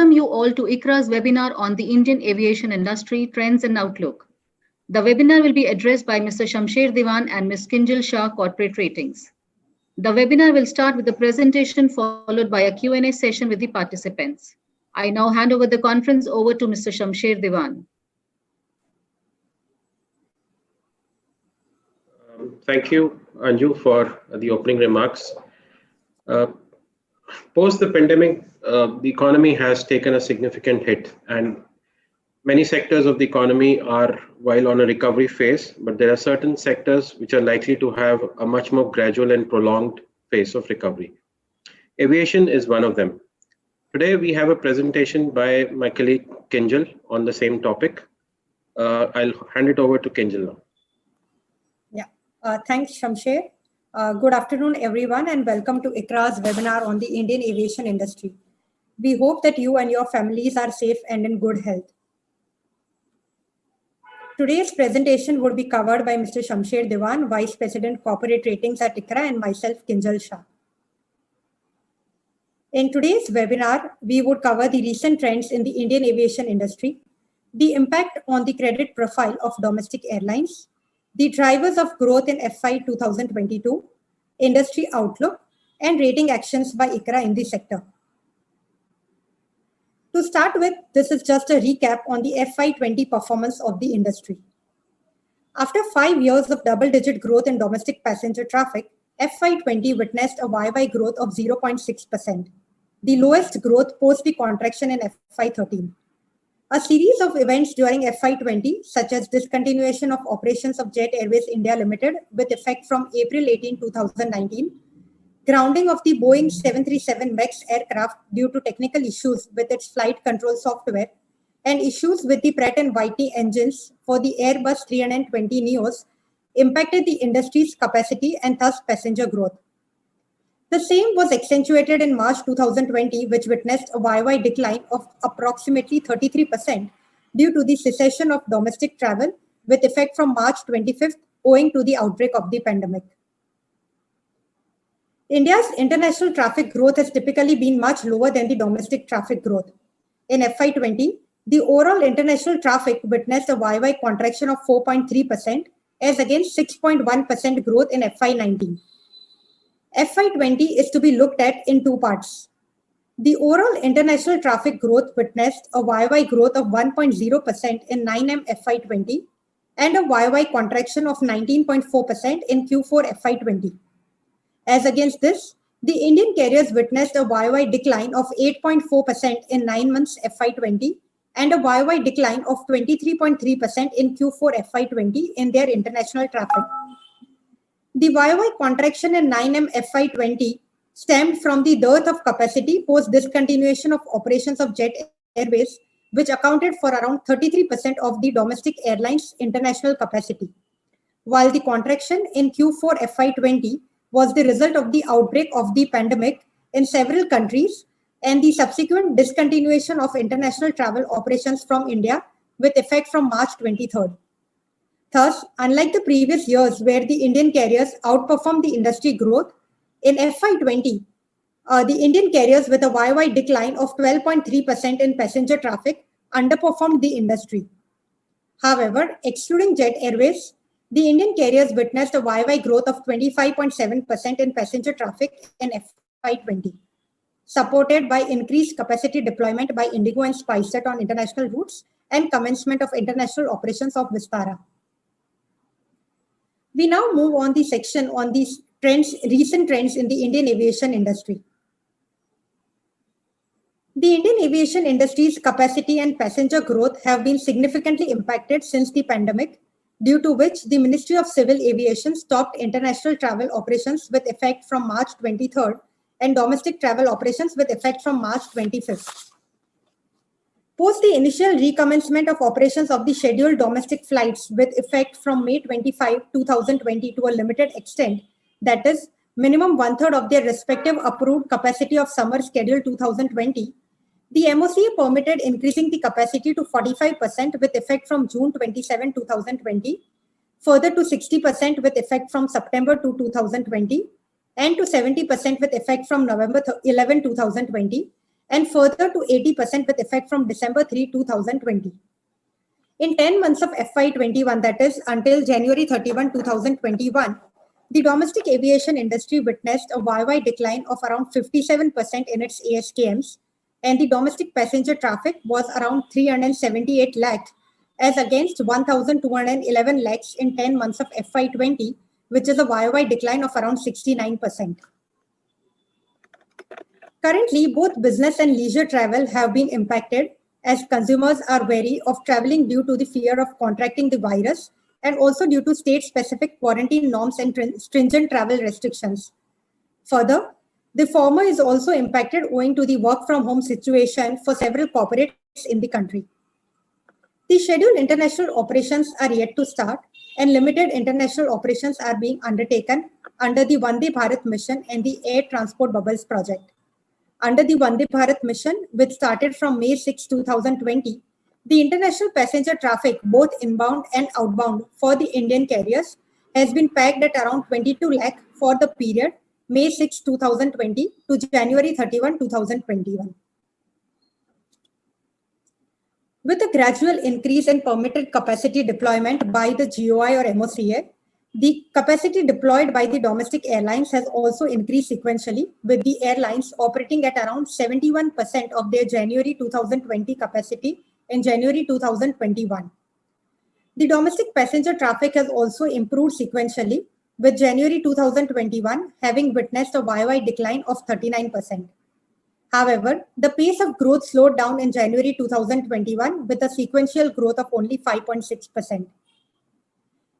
welcome you all to ICRA's webinar on the Indian aviation industry, trends and outlook. The webinar will be addressed by Mr. Shamsher Dewan and Ms. Kinjal Shah, Corporate Ratings. The webinar will start with a presentation followed by a Q&A session with the participants. I now hand over the conference over to Mr. Shamsher Dewan. Thank you, Anju, for the opening remarks. Post the pandemic, the economy has taken a significant hit, and many sectors of the economy are while on a recovery phase, but there are certain sectors which are likely to have a much more gradual and prolonged phase of recovery. Aviation is one of them. Today, we have a presentation by my colleague Kinjal on the same topic. I'll hand it over to Kinjal now. Thanks, Shamsher. Good afternoon, everyone, and welcome to ICRA's webinar on the Indian aviation industry. We hope that you and your families are safe and in good health. Today's presentation would be covered by Mr. Shamsher Dewan, Vice President Corporate Ratings at ICRA, and myself, Kinjal Shah. In today's webinar, we would cover the recent trends in the Indian aviation industry, the impact on the credit profile of domestic airlines, the drivers of growth in FY 2022, industry outlook, and rating actions by ICRA in the sector. To start with, this is just a recap on the FY 20 performance of the industry. After 5 years of double-digit growth in domestic passenger traffic, FY 20 witnessed a YY growth of 0.6%, the lowest growth post the contraction in FY 13. A series of events during FY 20, such as discontinuation of operations of Jet Airways India Limited with effect from April 18, 2019, grounding of the Boeing 737 MAX aircraft due to technical issues with its flight control software, and issues with the Pratt & Whitney engines for the Airbus 320 Neos impacted the industry's capacity and thus passenger growth. The same was accentuated in March 2020, which witnessed a YY decline of approximately 33% due to the cessation of domestic travel with effect from March 25th owing to the outbreak of the pandemic. India's international traffic growth has typically been much lower than the domestic traffic growth. In FY 20, the overall international traffic witnessed a YY contraction of 4.3% as against 6.1% growth in FY 19. FY 20 is to be looked at in two parts. The overall international traffic growth witnessed a YY growth of 1.0% in 9M FY 20 and a YY contraction of 19.4% in Q4 FY 20. As against this, the Indian carriers witnessed a YY decline of 8.4% in 9 months FY 20 and a YY decline of 23.3% in Q4 FY 20 in their international traffic. The YY contraction in 9M FY 20 stemmed from the dearth of capacity post discontinuation of operations of Jet Airways, which accounted for around 33% of the domestic airlines' international capacity, while the contraction in Q4 FY 20 was the result of the outbreak of the pandemic in several countries and the subsequent discontinuation of international travel operations from India with effect from March 23rd. Thus, unlike the previous years where the Indian carriers outperformed the industry growth, in FY 20, the Indian carriers with a YY decline of 12.3% in passenger traffic underperformed the industry. However, excluding Jet Airways, the Indian carriers witnessed a YY growth of 25.7% in passenger traffic in FY 20, supported by increased capacity deployment by Indigo and SpiceJet on international routes and commencement of international operations of Vistara. We now move on the section on these trends, recent trends in the Indian aviation industry. The Indian aviation industry's capacity and passenger growth have been significantly impacted since the pandemic, due to which the Ministry of Civil Aviation stopped international travel operations with effect from March 23rd and domestic travel operations with effect from March 25th. Post the initial recommencement of operations of the scheduled domestic flights with effect from May 25, 2020 to a limited extent, that is, minimum one-third of their respective approved capacity of summer schedule 2020, the MOCA permitted increasing the capacity to 45% with effect from June 27, 2020, further to 60% with effect from September 2, 2020, and to 70% with effect from November 11, 2020, and further to 80% with effect from December 3, 2020. In 10 months of FY21, that is until January 31, 2021, the domestic aviation industry witnessed a YY decline of around 57% in its ASKMs, and the domestic passenger traffic was around 378 lakhs as against 1,211 lakhs in 10 months of FY20, which is a YY decline of around 69%. Currently, both business and leisure travel have been impacted as consumers are wary of traveling due to the fear of contracting the virus and also due to state-specific quarantine norms and stringent travel restrictions. Further, the former is also impacted owing to the work-from-home situation for several corporates in the country. The scheduled international operations are yet to start, and limited international operations are being undertaken under the Vande Bharat mission and the Air Transport Bubbles project. Under the Vande Bharat mission, which started from May 6, 2020, the international passenger traffic, both inbound and outbound for the Indian carriers, has been pegged at around 22 lakh for the period May 6, 2020 to January 31, 2021. With a gradual increase in permitted capacity deployment by the GOI or MOCA, the capacity deployed by the domestic airlines has also increased sequentially, with the airlines operating at around 71% of their January 2020 capacity in January 2021. The domestic passenger traffic has also improved sequentially, with January 2021 having witnessed a YY decline of 39%. However, the pace of growth slowed down in January 2021 with a sequential growth of only 5.6%.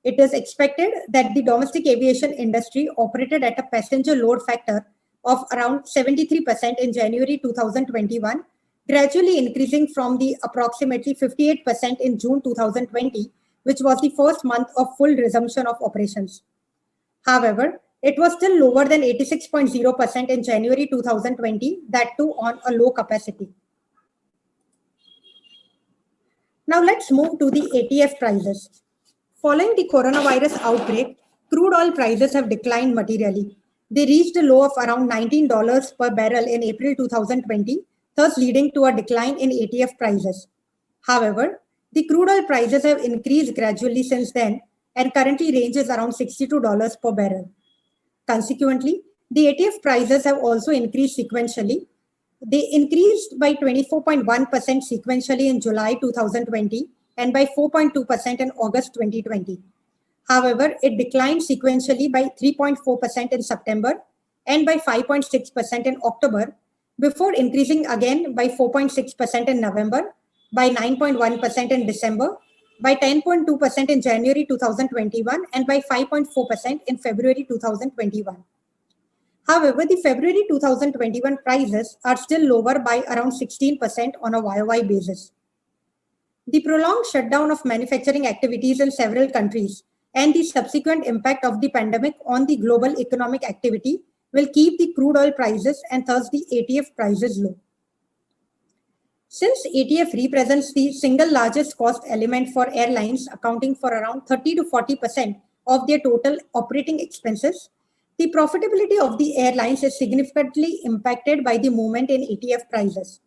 It is expected that the domestic aviation industry operated at a passenger load factor of around 73% in January 2021, gradually increasing from the approximately 58% in June 2020, which was the first month of full resumption of operations. However, it was still lower than 86.0% in January 2020, that too on a low capacity. Now let's move to the ATF prices. Following the coronavirus outbreak, crude oil prices have declined materially. They reached a low of around $19 per barrel in April 2020, thus leading to a decline in ATF prices. However, the crude oil prices have increased gradually since then and currently ranges around $62 per barrel. Consequently, the ATF prices have also increased sequentially. They increased by 24.1% sequentially in July 2020 and by 4.2% in August 2020. However, it declined sequentially by 3.4% in September and by 5.6% in October, before increasing again by 4.6% in November, by 9.1% in December, by 10.2% in January 2021, and by 5.4% in February 2021. However, the February 2021 prices are still lower by around 16% on a YOY basis. The prolonged shutdown of manufacturing activities in several countries and the subsequent impact of the pandemic on the global economic activity will keep the crude oil prices and thus the ATF prices low. Since ATF represents the single largest cost element for airlines, accounting for around 30 to 40% of their total operating expenses, the profitability of the airlines is significantly impacted by the movement in ATF prices.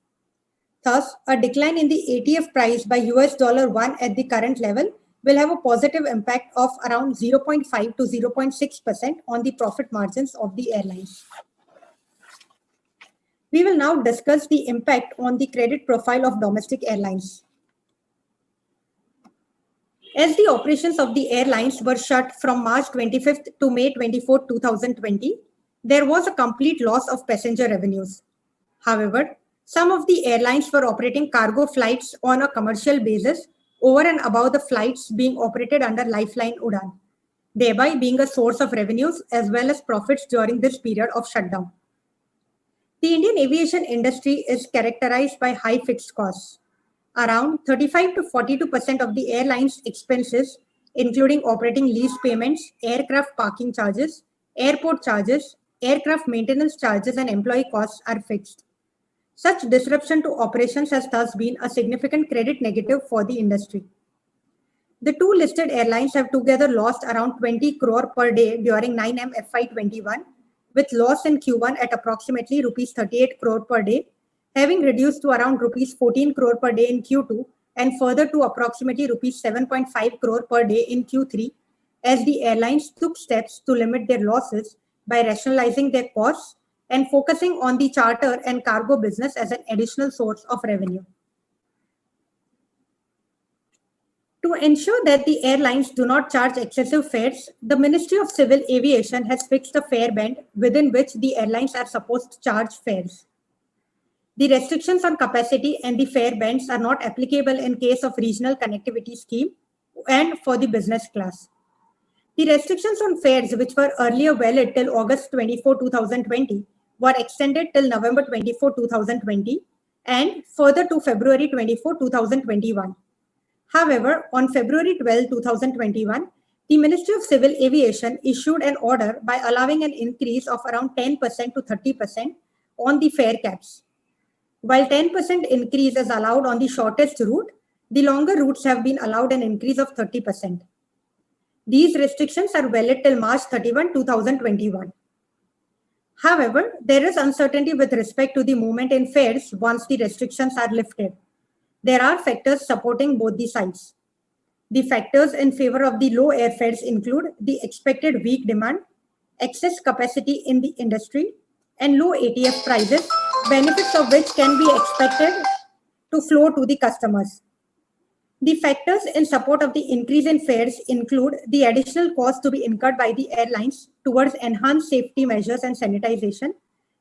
Thus, a decline in the ATF price by $1 at the current level will have a positive impact of around 0.5 to 0.6% on the profit margins of the airlines. We will now discuss the impact on the credit profile of domestic airlines. As the operations of the airlines were shut from March 25th to May 24, 2020, there was a complete loss of passenger revenues. However, some of the airlines were operating cargo flights on a commercial basis over and above the flights being operated under Lifeline Udan, thereby being a source of revenues as well as profits during this period of shutdown. The Indian aviation industry is characterized by high fixed costs. Around 35 to 42% of the airline's expenses, including operating lease payments, aircraft parking charges, airport charges, aircraft maintenance charges, and employee costs are fixed. Such disruption to operations has thus been a significant credit negative for the industry. The two listed airlines have together lost around 20 crore per day during 9M FY21, with loss in Q1 at approximately Rs 38 crore per day, having reduced to around rupees 14 crore per day in Q2 and further to approximately rupees 7.5 crore per day in Q3, as the airlines took steps to limit their losses by rationalizing their costs and focusing on the charter and cargo business as an additional source of revenue. To ensure that the airlines do not charge excessive fares, the Ministry of Civil Aviation has fixed a fare band within which the airlines are supposed to charge fares. The restrictions on capacity and the fare bands are not applicable in case of regional connectivity scheme and for the business class. The restrictions on fares, which were earlier valid till August 24, 2020, were extended till November 24, 2020, and further to February 24, 2021. However, on February 12, 2021, the Ministry of Civil Aviation issued an order by allowing an increase of around 10% to 30% on the fare caps. While 10% increase is allowed on the shortest route, the longer routes have been allowed an increase of 30%. These restrictions are valid till March 31, 2021. However, there is uncertainty with respect to the movement in fares once the restrictions are lifted. There are factors supporting both the sides. The factors in favor of the low airfares include the expected weak demand, excess capacity in the industry, and low ATF prices, benefits of which can be expected to flow to the customers. The factors in support of the increase in fares include the additional cost to be incurred by the airlines towards enhanced safety measures and sanitization,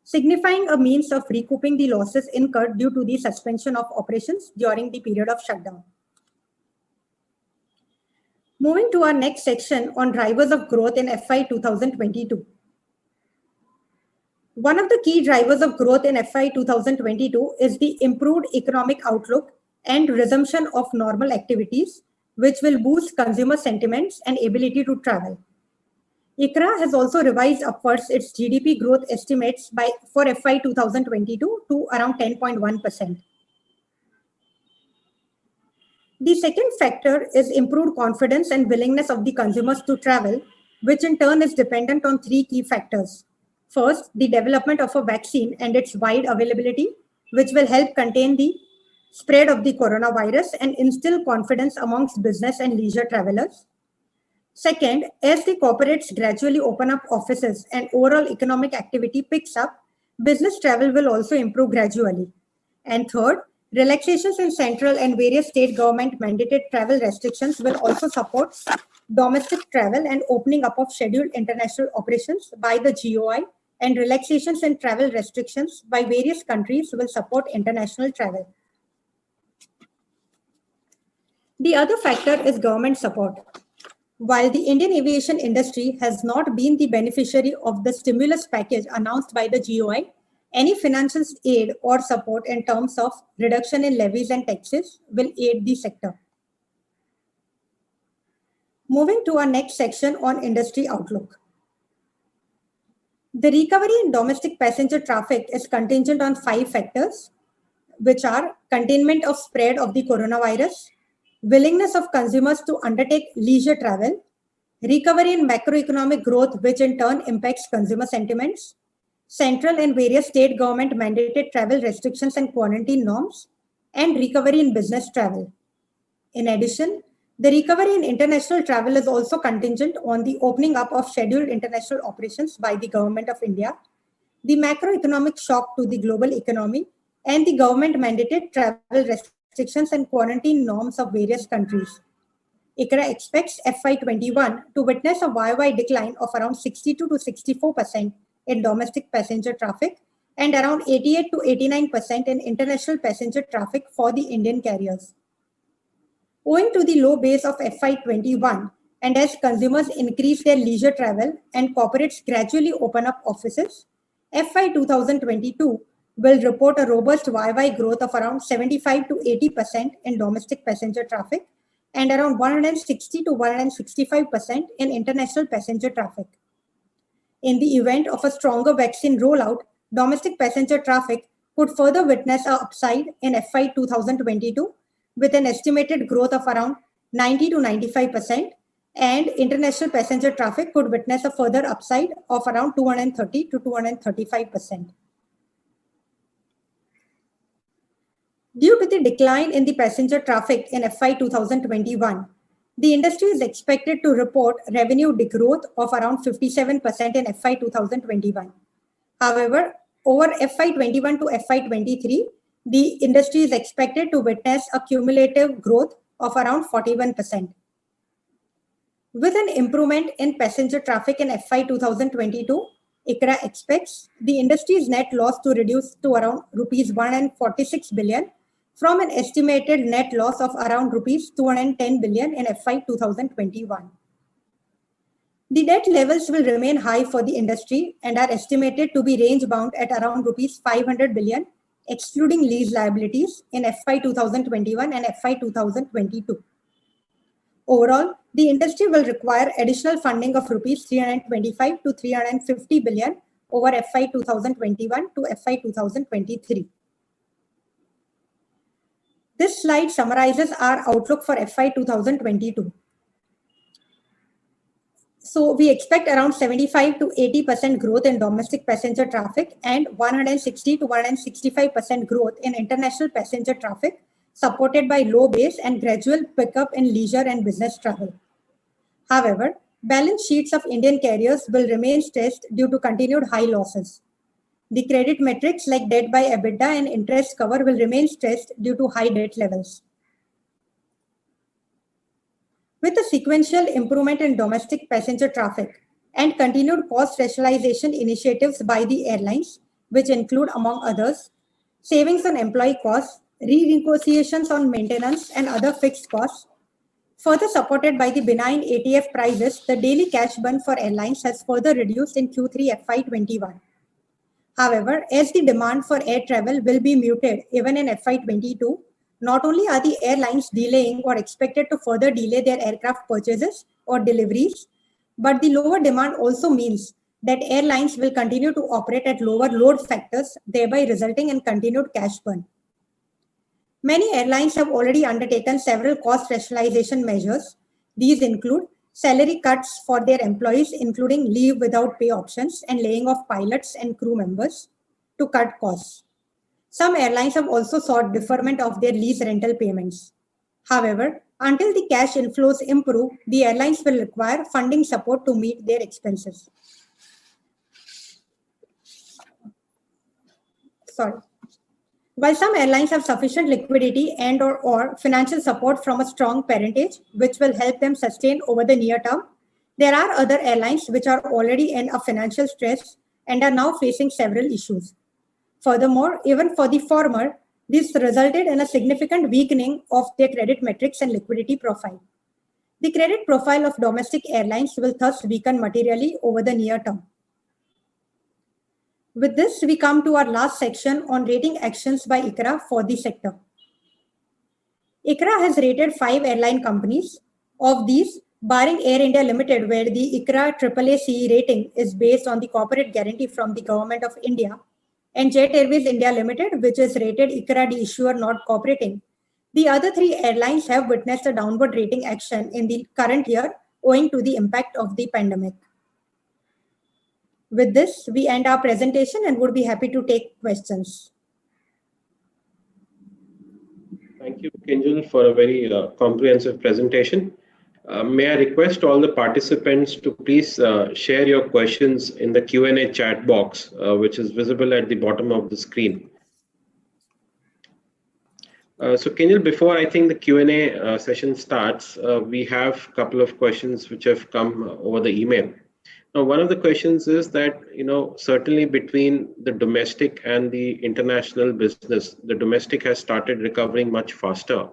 signifying a means of recouping the losses incurred due to the suspension of operations during the period of shutdown. Moving to our next section on drivers of growth in FY 2022. One of the key drivers of growth in FY 2022 is the improved economic outlook and resumption of normal activities, which will boost consumer sentiments and ability to travel. ICRA has also revised upwards its GDP growth estimates for FY 2022 to around 10.1%. The second factor is improved confidence and willingness of the consumers to travel, which in turn is dependent on three key factors. First, the development of a vaccine and its wide availability, which will help contain the spread of the coronavirus and instill confidence amongst business and leisure travelers. Second, as the corporates gradually open up offices and overall economic activity picks up, business travel will also improve gradually. And third, relaxations in central and various state government mandated travel restrictions will also support domestic travel and opening up of scheduled international operations by the GOI, and relaxations in travel restrictions by various countries will support international travel. The other factor is government support. While the Indian aviation industry has not been the beneficiary of the stimulus package announced by the GOI, any financial aid or support in terms of reduction in levies and taxes will aid the sector. Moving to our next section on industry outlook. The recovery in domestic passenger traffic is contingent on 5 factors, which are containment of spread of the coronavirus, willingness of consumers to undertake leisure travel, recovery in macroeconomic growth, which in turn impacts consumer sentiments, central and various state government mandated travel restrictions and quarantine norms, and recovery in business travel. In addition, the recovery in international travel is also contingent on the opening up of scheduled international operations by the Government of India, the macroeconomic shock to the global economy, and the government mandated travel restrictions and quarantine norms of various countries. ICRA expects FY21 to witness a YY decline of around 62 to 64% in domestic passenger traffic and around 88 to 89% in international passenger traffic for the Indian carriers. Owing to the low base of FY21 and as consumers increase their leisure travel and corporates gradually open up offices, FY 2022 will report a robust YY growth of around 75 to 80% in domestic passenger traffic and around 160 to 165% in international passenger traffic. In the event of a stronger vaccine rollout, domestic passenger traffic could further witness an upside in FY 2022 with an estimated growth of around 90 to 95%, and international passenger traffic could witness a further upside of around 230 to 235%. Due to the decline in the passenger traffic in FY 2021, the industry is expected to report revenue degrowth of around 57% in FY 2021. However, over FY 21 to FY 23, the industry is expected to witness a cumulative growth of around 41%. With an improvement in passenger traffic in FY 2022, ICRA expects the industry's net loss to reduce to around rupees 146 billion from an estimated net loss of around rupees 210 billion in FY 2021. The debt levels will remain high for the industry and are estimated to be range bound at around rupees 500 billion, excluding lease liabilities in FY 2021 and FY 2022. Overall, the industry will require additional funding of rupees 325 to 350 billion over FY 2021 to FY 2023. This slide summarizes our outlook for FY 2022. So we expect around 75 to 80% growth in domestic passenger traffic and 160 to 165% growth in international passenger traffic, supported by low base and gradual pickup in leisure and business travel. However, balance sheets of Indian carriers will remain stressed due to continued high losses. The credit metrics like debt by EBITDA and interest cover will remain stressed due to high debt levels. With a sequential improvement in domestic passenger traffic and continued cost rationalization initiatives by the airlines, which include, among others, savings on employee costs, renegotiations on maintenance and other fixed costs, further supported by the benign ATF prices, the daily cash burn for airlines has further reduced in Q3 FY21. However, as the demand for air travel will be muted even in FY22, not only are the airlines delaying or expected to further delay their aircraft purchases or deliveries, but the lower demand also means that airlines will continue to operate at lower load factors, thereby resulting in continued cash burn. Many airlines have already undertaken several cost rationalization measures. These include salary cuts for their employees, including leave without pay options and laying off pilots and crew members to cut costs. Some airlines have also sought deferment of their lease rental payments. However, until the cash inflows improve, the airlines will require funding support to meet their expenses. While some airlines have sufficient liquidity and or financial support from a strong parentage, which will help them sustain over the near term, there are other airlines which are already in a financial stress and are now facing several issues. Furthermore, even for the former, this resulted in a significant weakening of their credit metrics and liquidity profile. The credit profile of domestic airlines will thus weaken materially over the near term. With this, we come to our last section on rating actions by ICRA for the sector. ICRA has rated 5 airline companies. Of these, barring Air India Limited, where the ICRA AAA rating is based on the corporate guarantee from the Government of India, and Jet Airways India Limited, which is rated ICRA the issuer not cooperating, the other 3 airlines have witnessed a downward rating action in the current year owing to the impact of the pandemic. With this, we end our presentation and would be happy to take questions. Thank you, Kinjal, for a very comprehensive presentation. May I request all the participants to please share your questions in the Q&A chat box, which is visible at the bottom of the screen. So Kinjal, before I think the Q&A session starts, we have a couple of questions which have come over the email. Now, one of the questions is that, certainly between the domestic and the international business, the domestic has started recovering much faster.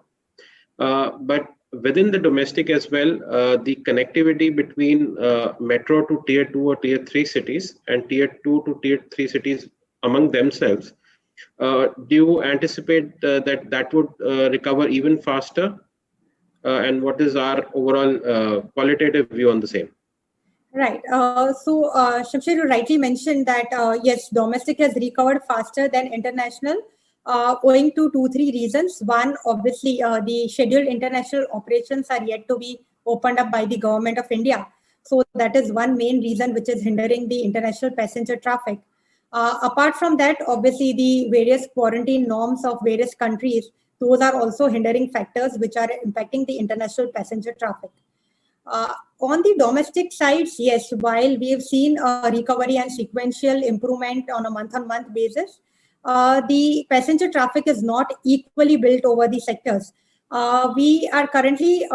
But within the domestic as well, the connectivity between metro to tier 2 or tier 3 cities and tier 2 to tier 3 cities among themselves, do you anticipate that would recover even faster? And what is our overall qualitative view on the same? Right. So Shamsher, you rightly mentioned that, yes, domestic has recovered faster than international, owing to 2-3 reasons. One, obviously, the scheduled international operations are yet to be opened up by the Government of India. So that is one main reason which is hindering the international passenger traffic. Apart from that, obviously, the various quarantine norms of various countries, those are also hindering factors which are impacting the international passenger traffic. On the domestic sides, yes, while we have seen a recovery and sequential improvement on a month-on-month basis, the passenger traffic is not equally built over the sectors. We are currently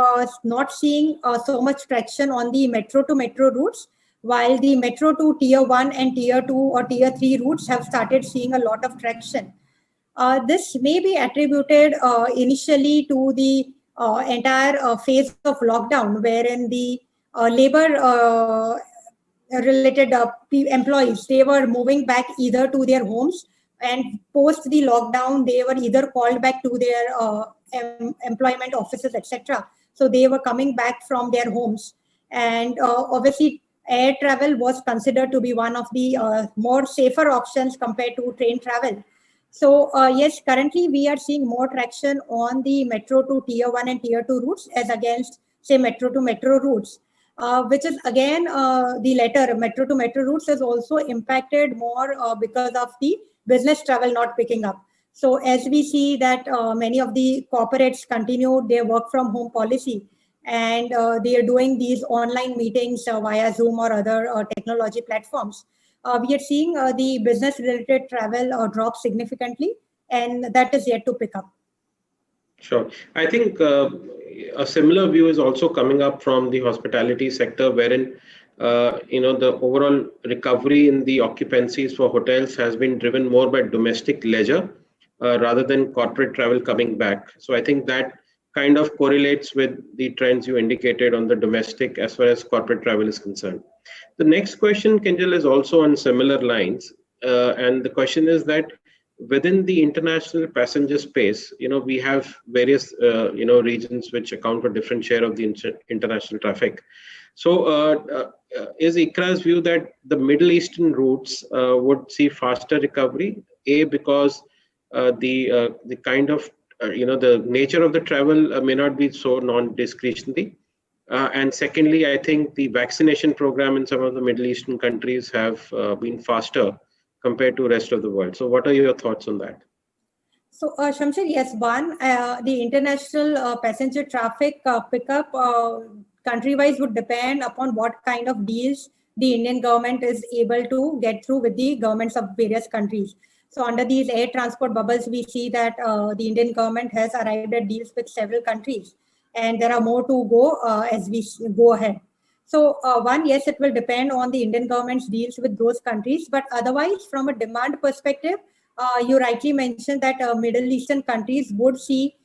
not seeing so much traction on the metro to metro routes, while the metro to tier 1 and tier 2 or tier 3 routes have started seeing a lot of traction. This may be attributed initially to the entire phase of lockdown, wherein the labor related employees, they were moving back either to their homes, and post the lockdown they were either called back to their employment offices, etc. So they were coming back from their homes, and obviously air travel was considered to be one of the more safer options compared to train travel. So yes, currently we are seeing more traction on the metro to tier 1 and tier 2 routes as against, say, metro to metro routes, which is again the latter, metro to metro routes is also impacted more because of the business travel not picking up. So as we see that many of the corporates continued their work from home policy, and they are doing these online meetings via Zoom or other technology platforms, we are seeing the business related travel drop significantly, and that is yet to pick up. Sure. I think a similar view is also coming up from the hospitality sector, wherein the overall recovery in the occupancies for hotels has been driven more by domestic leisure rather than corporate travel coming back. So I think that kind of correlates with the trends you indicated on the domestic as far as corporate travel is concerned. The next question, Kinjal, is also on similar lines, and the question is that within the international passenger space, we have various regions which account for different share of the international traffic. So is ICRA's view that the Middle Eastern routes would see faster recovery? A, because the kind of the nature of the travel may not be so non-discretionary, and secondly, I think the vaccination program in some of the Middle Eastern countries have been faster compared to rest of the world. So what are your thoughts on that? So Shamsher, yes, one, the international passenger traffic pickup country-wise would depend upon what kind of deals the Indian government is able to get through with the governments of various countries. So under these air transport bubbles, we see that the Indian government has arrived at deals with several countries, and there are more to go as we go ahead. So one, yes, it will depend on the Indian government's deals with those countries, but otherwise from a demand perspective, you rightly mentioned that Middle Eastern countries would see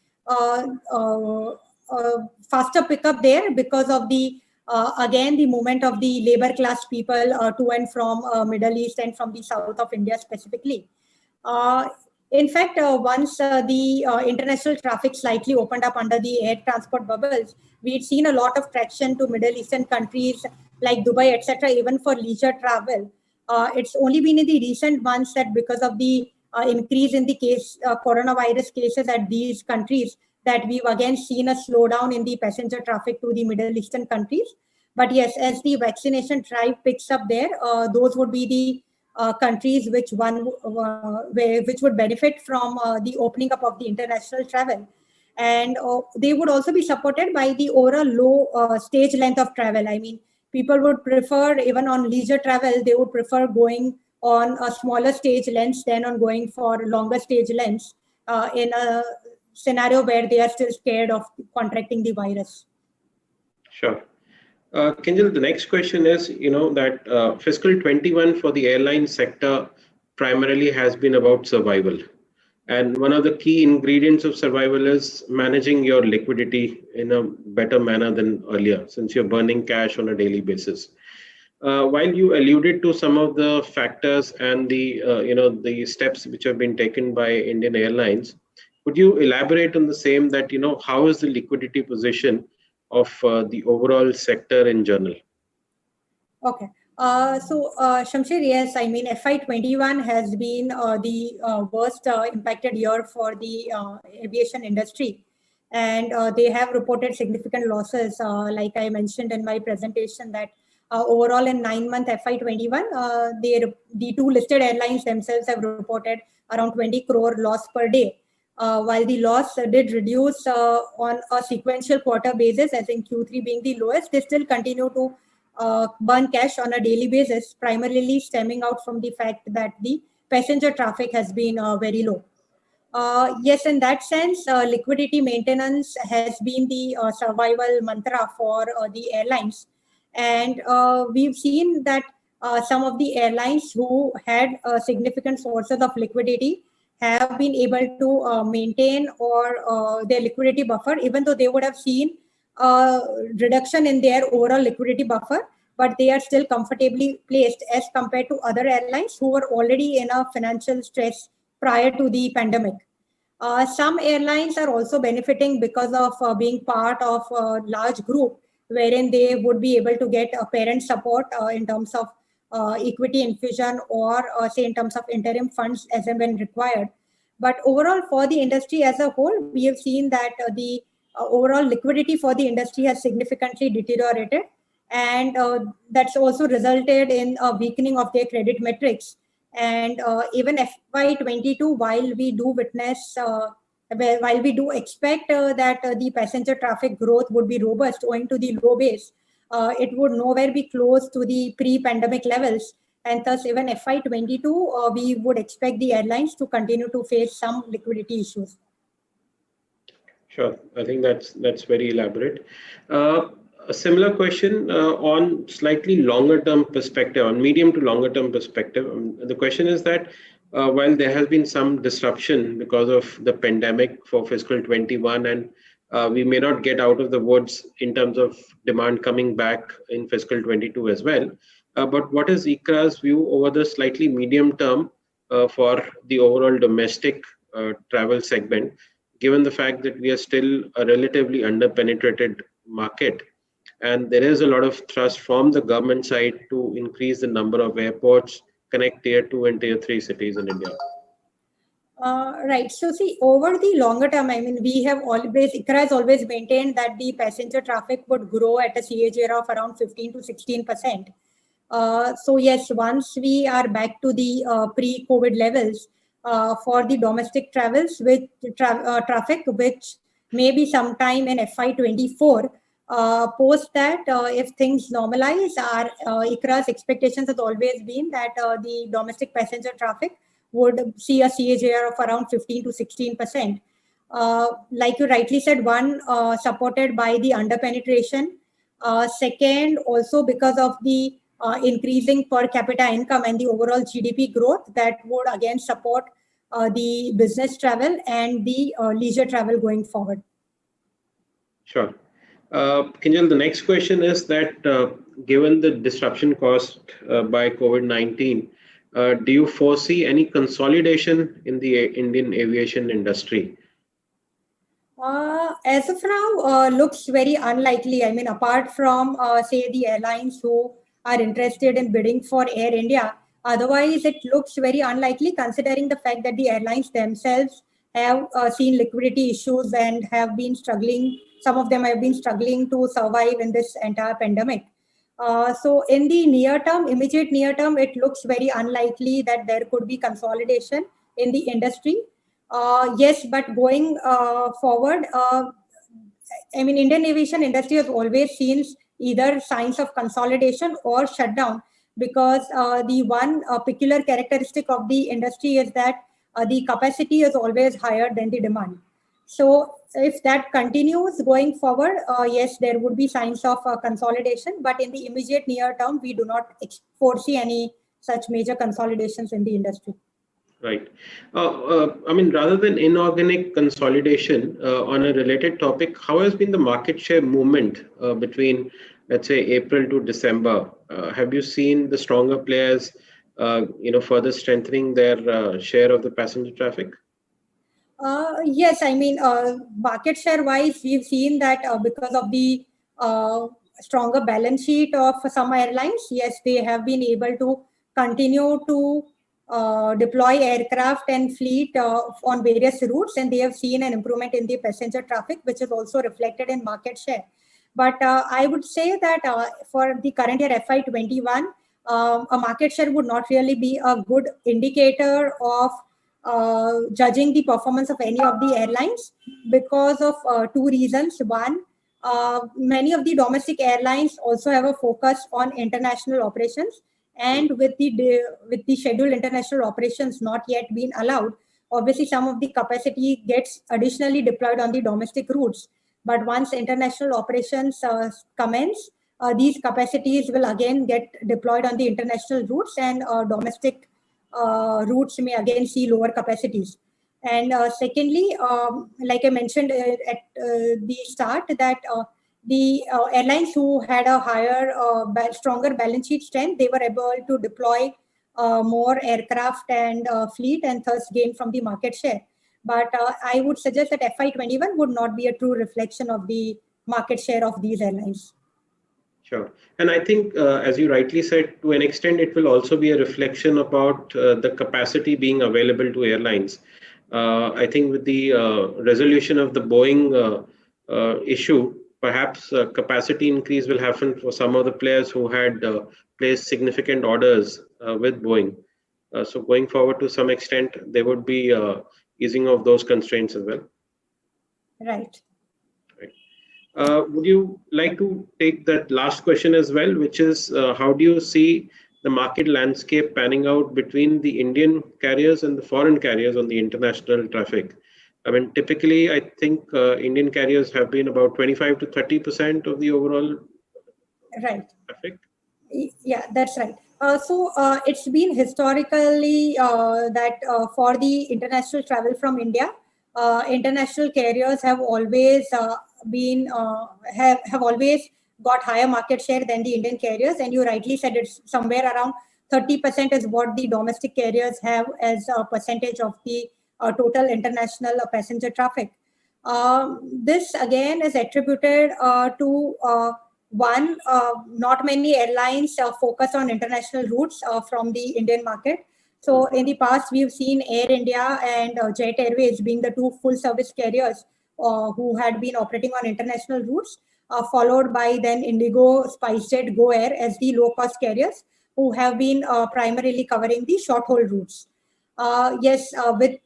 faster pickup there because of the again the movement of the labor class people to and from Middle East and from the south of India specifically. In fact, once the international traffic slightly opened up under the air transport bubbles, we'd seen a lot of traction to Middle Eastern countries like Dubai, etc., even for leisure travel. It's only been in the recent months that because of the increase in the coronavirus cases at these countries, that we've again seen a slowdown in the passenger traffic to the Middle Eastern countries. But yes, as the vaccination drive picks up there, those would be the countries which would benefit from the opening up of the international travel, and they would also be supported by the overall low stage length of travel. I mean, people would prefer, even on leisure travel, they would prefer going on a smaller stage lengths than on going for longer stage lengths in a scenario where they are still scared of contracting the virus. Sure. Kinjal, the next question is, that fiscal 21 for the airline sector primarily has been about survival. And one of the key ingredients of survival is managing your liquidity in a better manner than earlier, since you're burning cash on a daily basis. While you alluded to some of the factors and the steps which have been taken by Indian Airlines, could you elaborate on the same, that, how is the liquidity position of the overall sector in general? Okay. Shamsher, yes, I mean, FY21 has been the worst impacted year for the aviation industry. And they have reported significant losses. Like I mentioned in my presentation, that Overall, in 9-month FY21, the two listed airlines themselves have reported around 20 crore loss per day. While the loss did reduce on a sequential quarter basis, as in Q3 being the lowest, they still continue to burn cash on a daily basis, primarily stemming out from the fact that the passenger traffic has been very low. Yes, in that sense, liquidity maintenance has been the survival mantra for the airlines. And we've seen that some of the airlines who had significant sources of liquidity have been able to maintain or their liquidity buffer, even though they would have seen reduction in their overall liquidity buffer, but they are still comfortably placed as compared to other airlines who were already in a financial stress prior to the pandemic. Some airlines are also benefiting because of being part of a large group, wherein they would be able to get parent support in terms of equity infusion or say in terms of interim funds as and when required. But overall, for the industry as a whole, we have seen that the overall liquidity for the industry has significantly deteriorated, and that's also resulted in a weakening of their credit metrics. And even FY22, while we do expect that the passenger traffic growth would be robust owing to the low base, it would nowhere be close to the pre-pandemic levels. And thus, even FY22, we would expect the airlines to continue to face some liquidity issues. Sure, I think that's very elaborate. A similar question on slightly longer term perspective, on medium to longer term perspective. The question is that while there has been some disruption because of the pandemic for fiscal 21, and we may not get out of the woods in terms of demand coming back in fiscal 22 as well. But what is ICRA's view over the slightly medium term for the overall domestic travel segment, given the fact that we are still a relatively underpenetrated market? And there is a lot of thrust from the government side to increase the number of airports, connect tier 2 and tier 3 cities in India. Right. So see, over the longer term, I mean, ICRA has always maintained that the passenger traffic would grow at a CAGR of around 15 to 16%. So yes, once we are back to the pre-COVID levels for the domestic travels with traffic, which may be sometime in FY24, post that, if things normalize, our ICRA's expectations has always been that the domestic passenger traffic would see a CAGR of around 15 to 16%. Like you rightly said, one, supported by the underpenetration. Second, also because of the increasing per capita income and the overall GDP growth that would again support the business travel and the leisure travel going forward. Sure. Kinjal, the next question is that given the disruption caused by COVID-19, do you foresee any consolidation in the Indian aviation industry? As of now, looks very unlikely. I mean, apart from, say, the airlines who are interested in bidding for Air India, otherwise it looks very unlikely considering the fact that the airlines themselves have seen liquidity issues and have been struggling. Some of them have been struggling to survive in this entire pandemic. So in the immediate near term, it looks very unlikely that there could be consolidation in the industry. Yes, but going forward, I mean, Indian aviation industry has always seen either signs of consolidation or shutdown, because the one peculiar characteristic of the industry is that the capacity is always higher than the demand. So if that continues going forward, yes, there would be signs of consolidation, but in the immediate near term, we do not foresee any such major consolidations in the industry. Right. I mean, rather than inorganic consolidation, on a related topic, how has been the market share movement between, let's say, April to December? Have you seen the stronger players, further strengthening their share of the passenger traffic? Yes, I mean, market share wise, we've seen that because of the stronger balance sheet of some airlines, yes, they have been able to continue to deploy aircraft and fleet on various routes, and they have seen an improvement in the passenger traffic, which is also reflected in market share. But I would say that for the current year FY21, a market share would not really be a good indicator of judging the performance of any of the airlines because of two reasons. One, many of the domestic airlines also have a focus on international operations, and with the scheduled international operations not yet being allowed, obviously some of the capacity gets additionally deployed on the domestic routes. But once international operations commence, these capacities will again get deployed on the international routes, and domestic routes may again see lower capacities. And secondly, like I mentioned at the start, that the airlines who had a higher, stronger balance sheet strength, they were able to deploy more aircraft and fleet, and thus gain from the market share. But I would suggest that FY21 would not be a true reflection of the market share of these airlines. Sure. And I think, as you rightly said, to an extent, it will also be a reflection about the capacity being available to airlines. I think with the resolution of the Boeing issue, perhaps capacity increase will happen for some of the players who had placed significant orders with Boeing. So going forward, to some extent, there would be easing of those constraints as well. Right. Would you like to take that last question as well, which is how do you see the market landscape panning out between the Indian carriers and the foreign carriers on the international traffic? I mean, typically, I think Indian carriers have been about 25 to 30% of the overall traffic. Yeah, that's right. So it's been historically that for the international travel from India, international carriers have always have always got higher market share than the Indian carriers. And you rightly said it's somewhere around 30% is what the domestic carriers have as a percentage of the total international passenger traffic. This again is attributed to one, not many airlines focus on international routes from the Indian market. So in the past, we've seen Air India and Jet Airways being the two full service carriers who had been operating on international routes, followed by then Indigo, SpiceJet, Go Air as the low cost carriers who have been primarily covering the short haul routes. Yes, with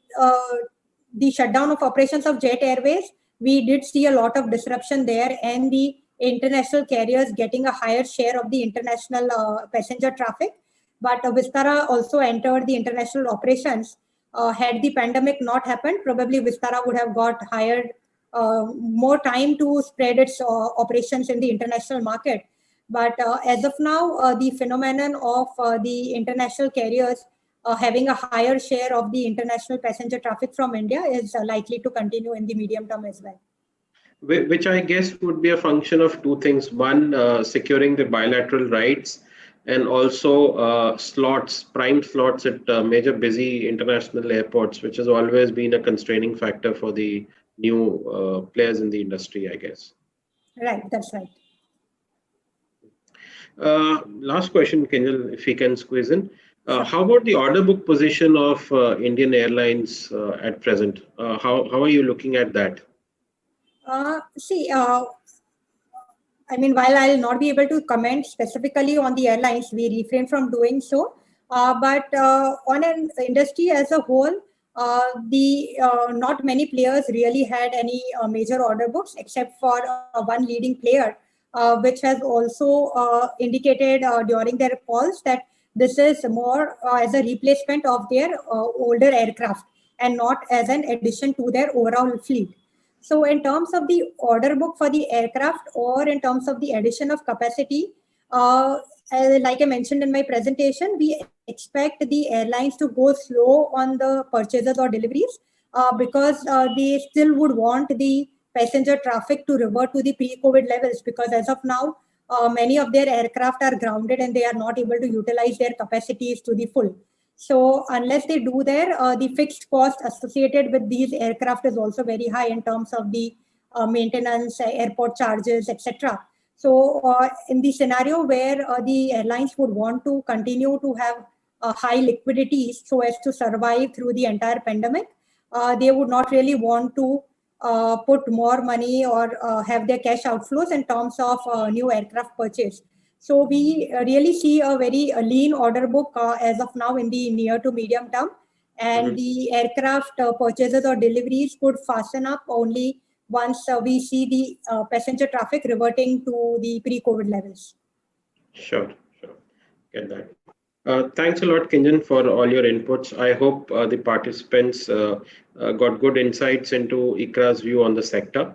the shutdown of operations of Jet Airways, we did see a lot of disruption there, and the international carriers getting a higher share of the international passenger traffic. But Vistara also entered the international operations. Had the pandemic not happened, probably Vistara would have got hired more time to spread its operations in the international market. But as of now, the phenomenon of the international carriers having a higher share of the international passenger traffic from India is likely to continue in the medium term as well. Which I guess would be a function of two things. One, securing the bilateral rights, and also slots, prime slots at major busy international airports, which has always been a constraining factor for the new players in the industry, I guess. Right, that's right. Last question, Kinjal, if we can squeeze in. How about the order book position of Indian Airlines at present? How are you looking at that? I mean, while I'll not be able to comment specifically on the airlines, we refrain from doing so. But on an industry as a whole, not many players really had any major order books except for one leading player, which has also indicated during their calls that this is more as a replacement of their older aircraft and not as an addition to their overall fleet. So in terms of the order book for the aircraft or in terms of the addition of capacity, like I mentioned in my presentation, we expect the airlines to go slow on the purchases or deliveries because they still would want the passenger traffic to revert to the pre-COVID levels, because as of now, many of their aircraft are grounded and they are not able to utilize their capacities to the full. So unless they do that, the fixed cost associated with these aircraft is also very high in terms of the maintenance, airport charges, etc. So in the scenario where the airlines would want to continue to have high liquidity so as to survive through the entire pandemic, they would not really want to put more money or have their cash outflows in terms of new aircraft purchase. So we really see a very lean order book as of now in the near to medium term, and the aircraft purchases or deliveries could fasten up only once we see the passenger traffic reverting to the pre-COVID levels. Sure. Get that. Thanks a lot, Kinjan, for all your inputs. I hope the participants got good insights into ICRA's view on the sector.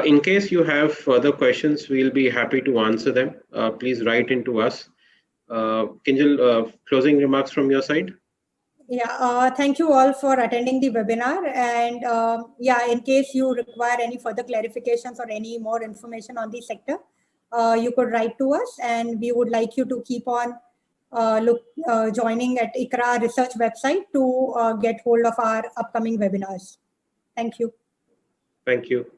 In case you have further questions, we'll be happy to answer them. Please write into us. Kinjal, closing remarks from your side? Yeah, thank you all for attending the webinar. And in case you require any further clarifications or any more information on the sector, you could write to us, and we would like you to keep on joining at ICRA research website to get hold of our upcoming webinars. Thank you. Thank you.